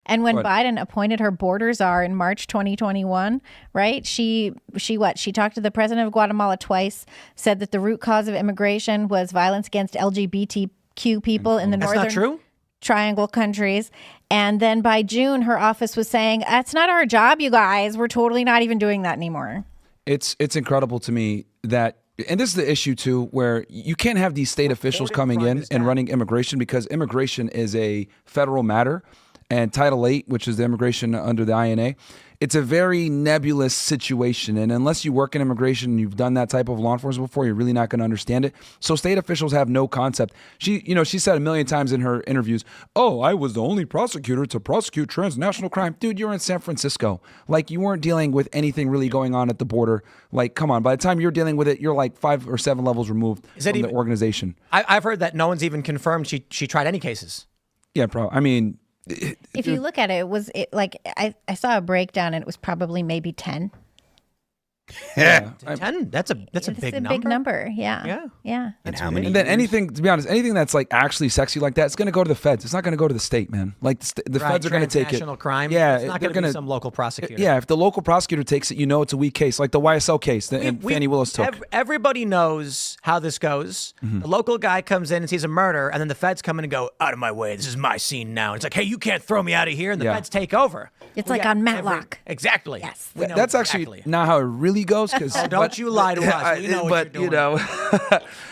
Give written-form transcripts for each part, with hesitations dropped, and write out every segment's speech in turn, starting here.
And when Biden appointed her border czar in March 2021, right? She talked to the president of Guatemala twice, said that the root cause of immigration was violence against LGBTQ people in the northern triangle countries. And then by June, her office was saying, that's not our job, you guys. We're totally not even doing that anymore. It's incredible to me that, and this is the issue too, where you can't have these state officials coming in and running immigration, because immigration is a federal matter. And Title 8, which is the immigration under the INA, it's a very nebulous situation. And unless you work in immigration and you've done that type of law enforcement before, you're really not going to understand it. So state officials have no concept. She said a million times in her interviews, oh, I was the only prosecutor to prosecute transnational crime. Dude, you're in San Francisco. Like, you weren't dealing with anything really going on at the border. Like, come on. By the time you're dealing with it, you're like 5 or 7 levels removed from the organization. I've heard that no one's even confirmed she tried any cases. Yeah, I mean... If you look at it, I saw a breakdown and it was probably maybe 10. Yeah. 10? That's a big number. Big number. Yeah. And how many? And then anything, to be honest, anything that's like actually sexy like that, it's going to go to the feds. It's not going to go to the state, man. Like the feds are going to take it. Transnational crime. Yeah, it's not going to be some local prosecutor. Yeah, if the local prosecutor takes it, it's a weak case, like the YSL case that Fannie Willis took. Everybody knows how this goes. Mm-hmm. The local guy comes in and sees a murder, and then the feds come in and go, out of my way. This is my scene now. And it's like, hey, you can't throw me out of here, and the feds take over. It's like on Matlock. Exactly. Yes. That's actually not how it really goes. Because don't you lie to us. We know what you're doing.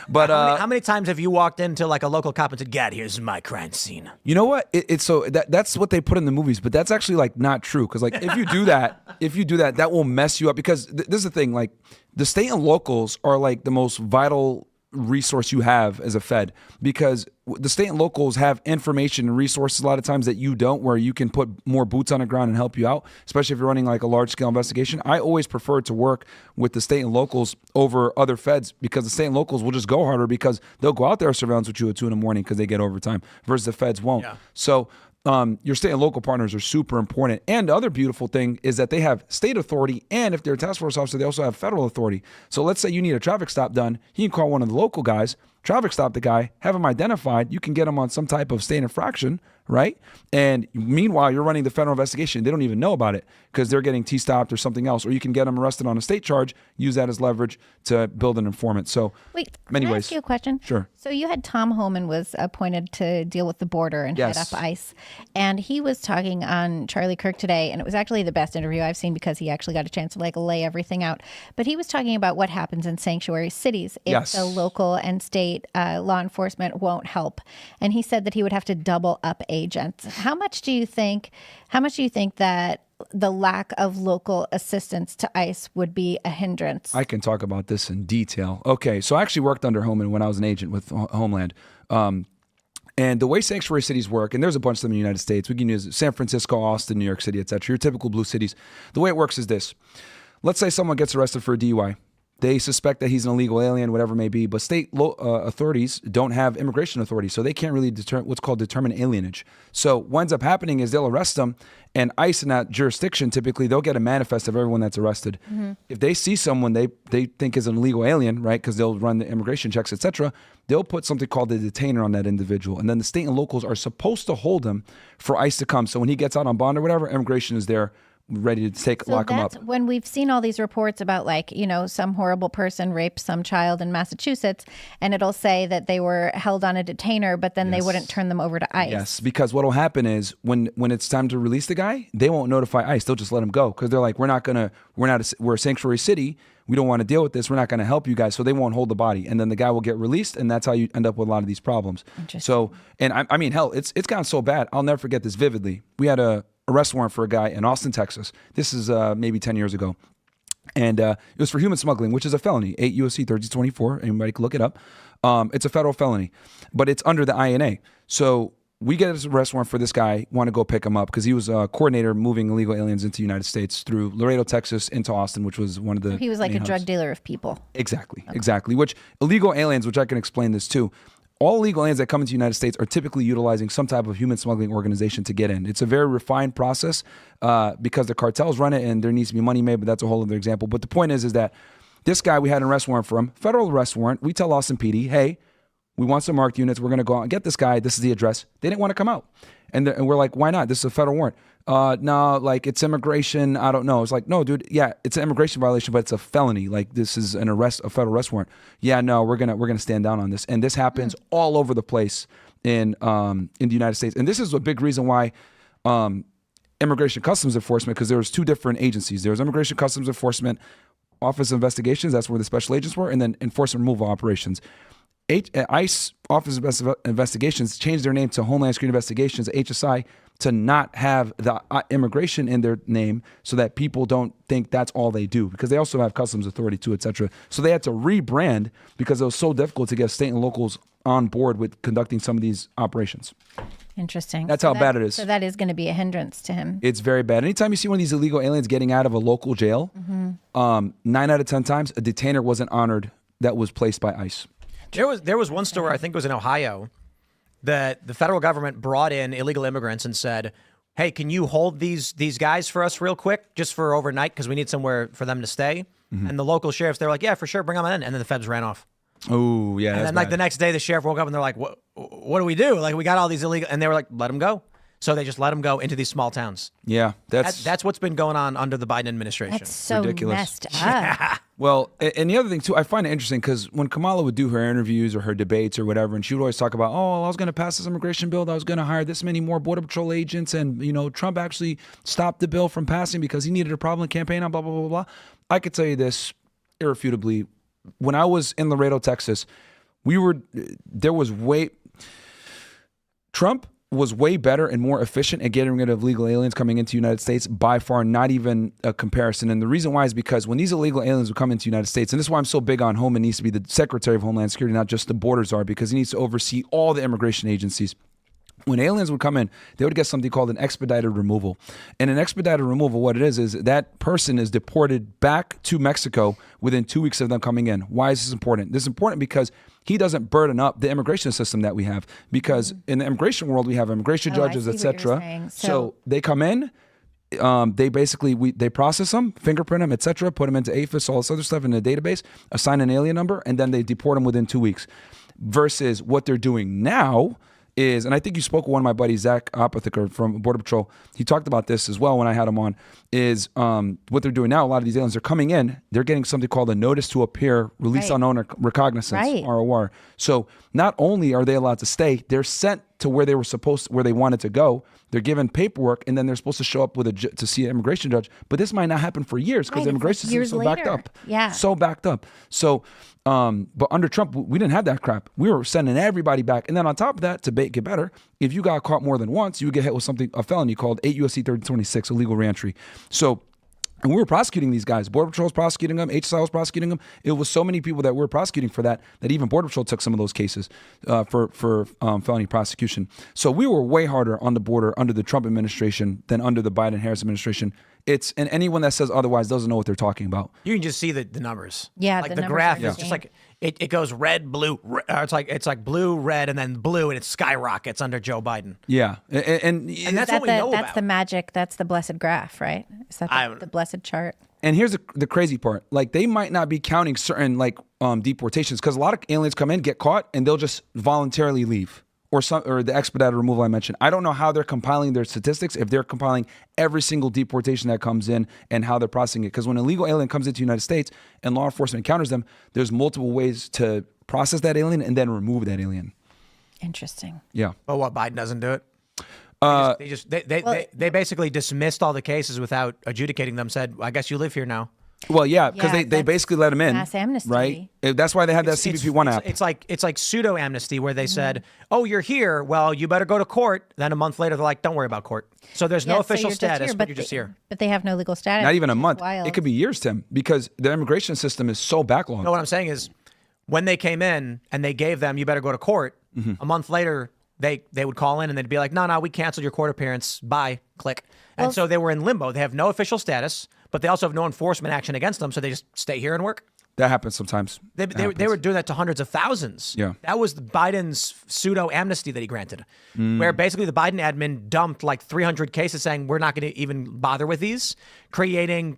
But how many times have you walked into like a local cop and said, "God, here's my crime scene"? You know what? It's so that's what they put in the movies, but that's actually like not true. Because like if you do that, that will mess you up. Because this is the thing, like the state and locals are like the most vital resource you have as a Fed, because the state and locals have information and resources a lot of times that you don't, where you can put more boots on the ground and help you out, especially if you're running like a large scale investigation. I always prefer to work with the state and locals over other Feds, because the state and locals will just go harder because they'll go out there surveillance with you at 2 a.m. because they get overtime, versus the Feds won't. Yeah. So your state and local partners are super important. And the other beautiful thing is that they have state authority, and if they're a task force officer, they also have federal authority. So let's say you need a traffic stop done, you can call one of the local guys, traffic stop the guy, have him identified, you can get him on some type of state infraction, right? And meanwhile, you're running the federal investigation. They don't even know about it because they're getting T-stopped or something else. Or you can get them arrested on a state charge, use that as leverage to build an informant. So can I ask you a question? Sure. So you had Tom Homan was appointed to deal with the border and head up ICE. And he was talking on Charlie Kirk today, and it was actually the best interview I've seen because he actually got a chance to like lay everything out. But he was talking about what happens in sanctuary cities if the local and state law enforcement won't help. And he said that he would have to double up agents. How much do you think that the lack of local assistance to ICE would be a hindrance? I can talk about this in detail. Okay, so I actually worked under Homan when I was an agent with Homeland. And the way sanctuary cities work, and there's a bunch of them in the United States, we can use San Francisco, Austin, New York City, etc. Your typical blue cities. The way it works is this. Let's say someone gets arrested for a DUI. They suspect that he's an illegal alien, whatever it may be, but state authorities don't have immigration authority, so they can't really determine alienage. So what ends up happening is they'll arrest them, and ICE in that jurisdiction, typically, they'll get a manifest of everyone that's arrested. Mm-hmm. If they see someone they think is an illegal alien, right, because they'll run the immigration checks, etc., they'll put something called a detainer on that individual, and then the state and locals are supposed to hold him for ICE to come. So when he gets out on bond or whatever, immigration is there, ready to lock them up. When we've seen all these reports about some horrible person raped some child in Massachusetts, and it'll say that they were held on a detainer, but then they wouldn't turn them over to ICE. Yes, because what will happen is when it's time to release the guy, they won't notify ICE. They'll just let him go because they're like, we're a sanctuary city. We don't want to deal with this. We're not going to help you guys. So they won't hold the body. And then the guy will get released. And that's how you end up with a lot of these problems. So, and I mean, hell, it's gotten so bad. I'll never forget this vividly. We had a arrest warrant for a guy in Austin, Texas. This is maybe 10 years ago. And it was for human smuggling, which is a felony, 8 U.S.C. 1324. Anybody can look it up. It's a federal felony, but it's under the INA. So we get an arrest warrant for this guy, want to go pick him up because he was a coordinator moving illegal aliens into the United States through Laredo, Texas, into Austin, which was one of the... He was like a drug dealer of people. Exactly, exactly. Which illegal aliens, which I can explain this too, all illegal aliens that come into the United States are typically utilizing some type of human smuggling organization to get in. It's a very refined process because the cartels run it and there needs to be money made, but that's a whole other example. But the point is that this guy, we had an arrest warrant for him, federal arrest warrant. We tell Austin PD, hey, We want some marked units. We're going to go out and get this guy. This is the address. They didn't want to come out. And we're like, why not? This is a federal warrant. No, like it's immigration. I don't know. It's like, no, dude. Yeah, it's an immigration violation, but it's a felony. Like this is an arrest, a federal arrest warrant. Yeah, no, we're gonna stand down on this. And this happens all over the place in the United States. And this is a big reason why Immigration Customs Enforcement, because there was two different agencies. There was Immigration Customs Enforcement, Office of Investigations. That's where the special agents were, and then Enforcement Removal Operations. ICE, Office of Investigations, changed their name to Homeland Security Investigations, HSI, to not have the immigration in their name so that people don't think that's all they do, because they also have Customs Authority too, et cetera. So they had to rebrand because it was so difficult to get state and locals on board with conducting some of these operations. Interesting. That's how bad it is. So that is going to be a hindrance to him. It's very bad. Anytime you see one of these illegal aliens getting out of a local jail, 9 out of 10 times, a detainer wasn't honored that was placed by ICE. There was one story, I think it was in Ohio, that the federal government brought in illegal immigrants and said, hey, can you hold these guys for us real quick, just for overnight, because we need somewhere for them to stay? And the local sheriffs, they're like, yeah, for sure, bring them in. And then the feds ran off. Oh, yeah. And then like the next day, the sheriff woke up and they're like, what do we do? Like, we got all these illegal, and they were like, let them go. So they just let them go into these small towns. Yeah, that's what's been going on under the Biden administration. That's so ridiculous. Messed up. Well, and the other thing too, I find it interesting because when Kamala would do her interviews or her debates or whatever, and she would always talk about, oh, I was going to pass this immigration bill, I was going to hire this many more Border Patrol agents, and Trump actually stopped the bill from passing because he needed a problem campaign on blah blah blah blah. I could tell you this irrefutably: when I was in Laredo, Texas, Trump was way better and more efficient at getting rid of illegal aliens coming into the United States by far, not even a comparison. And the reason why is because when these illegal aliens would come into the United States, and this is why I'm so big on Homeland needs to be the Secretary of Homeland Security, not just the borders are, because he needs to oversee all the immigration agencies. When aliens would come in, they would get something called an expedited removal. And an expedited removal, what it is that person is deported back to Mexico within 2 weeks of them coming in. Why is this important? This is important because he doesn't burden up the immigration system that we have. Because in the immigration world, we have immigration judges, etc. So they come in, they basically, they process them, fingerprint them, etc., put them into APHIS, all this other stuff in the database, assign an alien number, and then they deport them within 2 weeks. Versus what they're doing now is, and I think you spoke with one of my buddies, Zach Opathiker from Border Patrol. He talked about this as well when I had him on, is what they're doing now, a lot of these aliens are coming in, they're getting something called a notice to appear, release unknown recognizance, ROR. So not only are they allowed to stay, they're sent to where they wanted to go. They're given paperwork, and then they're supposed to show up to see an immigration judge. But this might not happen for years because the immigration system is so backed up. Yeah. So backed up. So, but under Trump, we didn't have that crap. We were sending everybody back. And then on top of that, to get better, if you got caught more than once, you would get hit with a felony called 8 U.S.C. 3026, illegal reentry. So, and we were prosecuting these guys. Border Patrol was prosecuting them. HSI was prosecuting them. It was so many people that we were prosecuting for that even Border Patrol took some of those cases for felony prosecution. So we were way harder on the border under the Trump administration than under the Biden-Harris administration. And anyone that says otherwise doesn't know what they're talking about. You can just see the numbers. Yeah, like the graph is just like it goes red, blue. It's like blue, red, and then blue, and it skyrockets under Joe Biden. Yeah, and that's what we know about. That's the magic. That's the blessed graph, right? Is that the blessed chart? And here's the crazy part: like they might not be counting certain deportations because a lot of aliens come in, get caught, and they'll just voluntarily leave. Or the expedited removal I mentioned. I don't know how they're compiling their statistics, if they're compiling every single deportation that comes in and how they're processing it. Because when an illegal alien comes into the United States and law enforcement encounters them, there's multiple ways to process that alien and then remove that alien. Interesting. Yeah. But what, Biden doesn't do it? They basically dismissed all the cases without adjudicating them, said, I guess you live here now. Well, yeah, because they basically let him in. Mass amnesty. Right? That's why they have that CBP-1 app. It's like pseudo amnesty where they said, oh, you're here. Well, you better go to court. Then a month later, they're like, don't worry about court. So there's no official status, but you're just here. But they have no legal status. Not even a month. It could be years, Tim, because the immigration system is so backlogged. No, what I'm saying is when they came in and they gave them, you better go to court, a month later, they would call in and they'd be like, no, we canceled your court appearance. Bye. Click. And so they were in limbo. They have no official status, but they also have no enforcement action against them. So they just stay here and work. That happens sometimes. They were doing that to hundreds of thousands. Yeah. That was Biden's pseudo amnesty that he granted, where basically the Biden admin dumped like 300 cases saying we're not going to even bother with these, creating.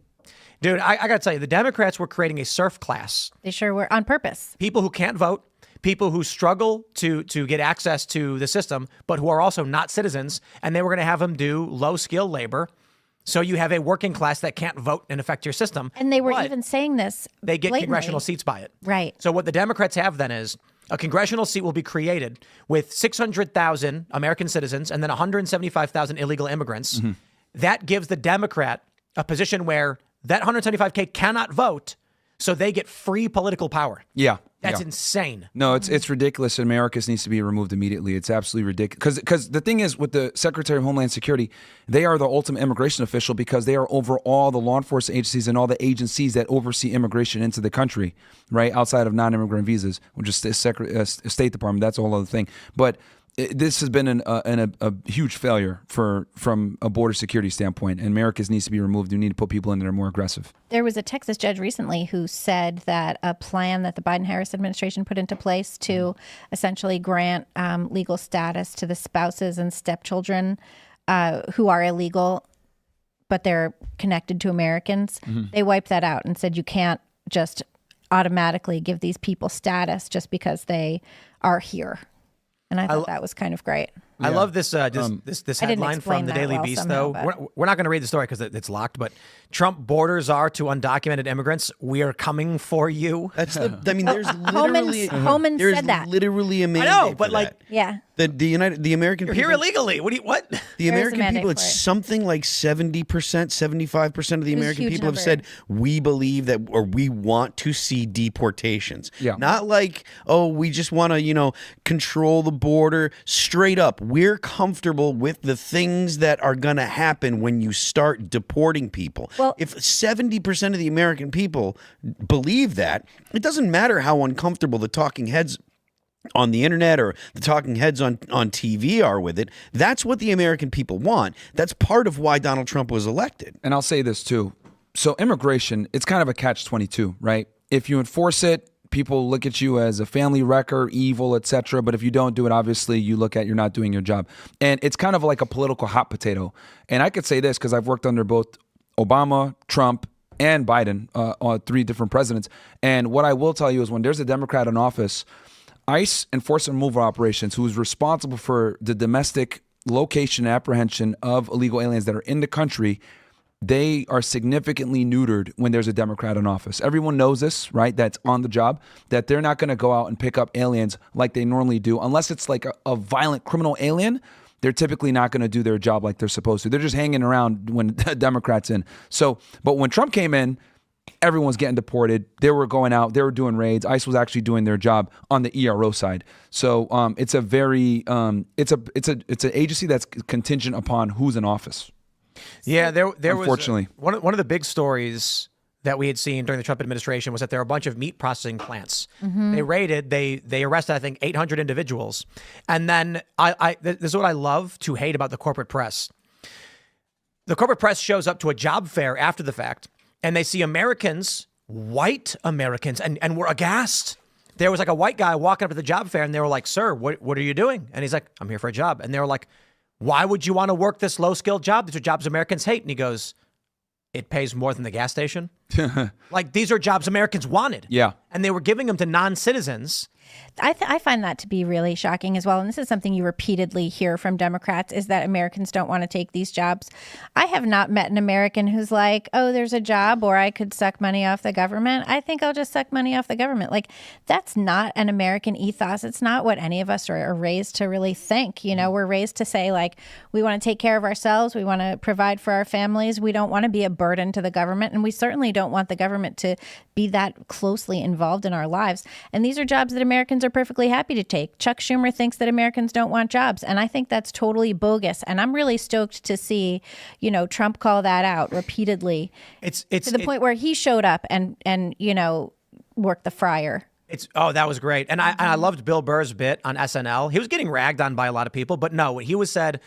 Dude, I got to tell you, the Democrats were creating a serf class. They sure were, on purpose. People who can't vote, people who struggle to get access to the system, but who are also not citizens, and they were going to have them do low-skilled labor. So you have a working class that can't vote and affect your system. And they were even saying this They get blatantly. congressional seats by it. Right. So what the Democrats have then is a congressional seat will be created with 600,000 American citizens and then 175,000 illegal immigrants. That gives the Democrat a position where that 175K cannot vote, so they get free political power. Yeah. That's insane. No, it's ridiculous. And Americus needs to be removed immediately. It's absolutely ridiculous. Because the thing is, with the Secretary of Homeland Security, they are the ultimate immigration official because they are over all the law enforcement agencies and all the agencies that oversee immigration into the country, right? Outside of non-immigrant visas, which is the State Department. That's a whole other thing. But this has been a huge failure from a border security standpoint, and Americus needs to be removed. You need to put people in that are more aggressive. There was a Texas judge recently who said that a plan that the Biden-Harris administration put into place to essentially grant legal status to the spouses and stepchildren who are illegal, but they're connected to Americans, they wiped that out and said you can't just automatically give these people status just because they are here. And I thought that was kind of great. I love this this headline from the Daily Beast, somehow, though. We're not going to read the story because it's locked, but Trump borders are to undocumented immigrants. We are coming for you. That's I mean, there's literally Homan said that. Literally a mandate. I know, but for like, that. Yeah. The American you're people, here illegally. What? The There is a American mandate people, for it's it. something like 70%, 75% of the It's a American huge people have number. said, we believe that, or we want to see deportations. Yeah. Not like, oh, we just want to, control the border. Straight up, we're comfortable with the things that are going to happen when you start deporting people. Well- If 70% of the American people believe that, it doesn't matter how uncomfortable the talking heads on the internet or the talking heads on TV are with it. That's what the American people want. That's part of why Donald Trump was elected. And I'll say this too. So immigration, it's kind of a catch-22, right? If you enforce it, people look at you as a family wrecker, evil, etc. But if you don't do it, obviously you look at you're not doing your job. And it's kind of like a political hot potato. And I could say this because I've worked under both Obama, Trump, and Biden, on 3 different presidents. And what I will tell you is when there's a Democrat in office, ICE enforcement removal operations, who is responsible for the domestic location and apprehension of illegal aliens that are in the country, they are significantly neutered when there's a Democrat in office. Everyone knows this, right? That's on the job, that they're not going to go out and pick up aliens like they normally do. Unless it's like a violent criminal alien, they're typically not going to do their job like they're supposed to. They're just hanging around when the Democrats in. So, but when Trump came in, everyone's getting deported. They were going out. They were doing raids. ICE was actually doing their job on the ERO side. So it's a very it's an agency that's contingent upon who's in office. Yeah, there was Unfortunately. one of the big stories that we had seen during the Trump administration was that there were a bunch of meat processing plants. They raided, they arrested, I think, 800 individuals. And then this is what I love to hate about the corporate press. The corporate press shows up to a job fair after the fact, and they see Americans, white Americans, and we're aghast. There was like a white guy walking up to the job fair, and they were like, "Sir, what are you doing?" And he's like, "I'm here for a job." And they were like, "Why would you want to work this low-skilled job? These are jobs Americans hate." And he goes, "It pays more than the gas station." Like, these are jobs Americans wanted. Yeah. And they were giving them to non-citizens. I find that to be really shocking as well. And this is something you repeatedly hear from Democrats, is that Americans don't want to take these jobs. I have not met an American who's like, oh, there's a job or I could suck money off the government. I think I'll just suck money off the government. Like, that's not an American ethos. It's not what any of us are raised to really think. You know, we're raised to say, like, we want to take care of ourselves. We want to provide for our families. We don't want to be a burden to the government. And we certainly don't want the government to be that closely involved in our lives. And these are jobs that Americans are perfectly happy to take. Chuck Schumer thinks that Americans don't want jobs, and I think that's totally bogus. And I'm really stoked to see, you know, Trump call that out repeatedly. It's to the point where he showed up and you know, worked the fryer. That was great. And I loved Bill Burr's bit on SNL. He was getting ragged on by a lot of people, but no, what he was said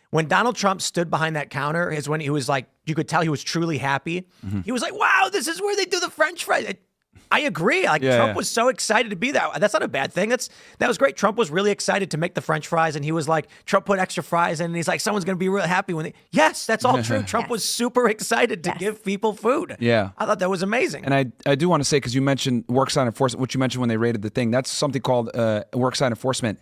when Donald Trump stood behind that counter is when he was like, you could tell he was truly happy. He was like, wow, this is where they do the French fries. I agree. Like Trump was so excited to be that. That's not a bad thing. That was great. Trump was really excited to make the French fries, and he was like, Trump put extra fries in, and he's like, someone's going to be real happy when they. Yes, that's all true. Trump was super excited to give people food. Yeah, I thought that was amazing. And I do want to say, because you mentioned worksite enforcement, what you mentioned when they raided the thing, that's something called worksite enforcement.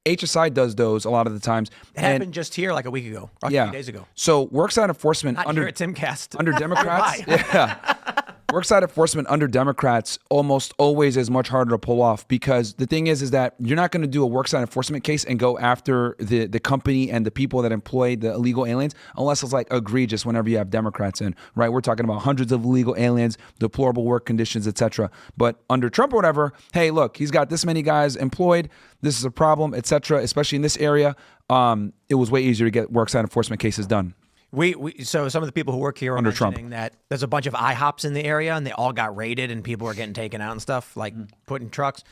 HSI does those a lot of the times. It happened just here like a week ago, or a few days ago. So worksite enforcement Not under here at Timcast. under Democrats, worksite enforcement under Democrats almost always is much harder to pull off, because the thing is that you're not going to do a worksite enforcement case and go after the company and the people that employ the illegal aliens unless it's like egregious. Whenever you have Democrats in, right? We're talking about hundreds of illegal aliens, deplorable work conditions, etc. But under Trump or whatever, hey, look, he's got this many guys employed. This is a problem, etc. Especially in this area, it was way easier to get worksite enforcement cases done. So some of the people who work here are Under mentioning Trump. that there's a bunch of IHOPs in the area, and they all got raided, and people are getting taken out and stuff, like putting cars.